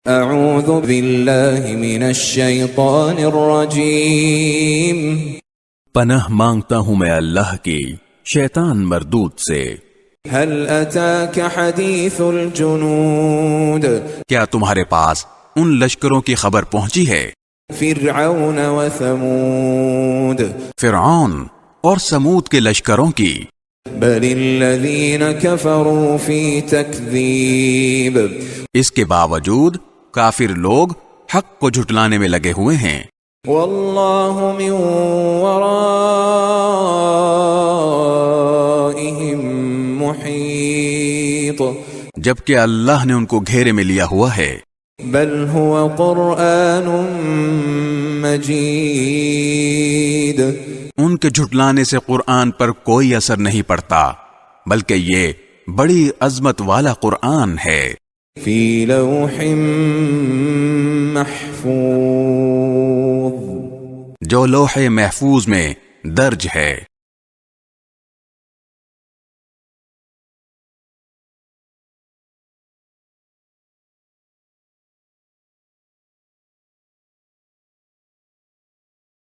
اعوذ باللہ من الشیطان الرجیم، پناہ مانگتا ہوں میں اللہ کی شیطان مردود سے۔ هل اتاک حدیث الجنود، کیا تمہارے پاس ان لشکروں کی خبر پہنچی ہے؟ فرعون و ثمود، فرعون اور سمود کے لشکروں کی۔ بل الذین کفروا فی تکذیب، اس کے باوجود کافر لوگ حق کو جھٹلانے میں لگے ہوئے ہیں۔ واللہ من ورائہم محیط، جبکہ اللہ نے ان کو گھیرے میں لیا ہوا ہے۔ بل هو قرآن مجید، ان کے جھٹلانے سے قرآن پر کوئی اثر نہیں پڑتا، بلکہ یہ بڑی عظمت والا قرآن ہے۔ فی لوح محفوظ، جو لوح محفوظ میں درج ہے۔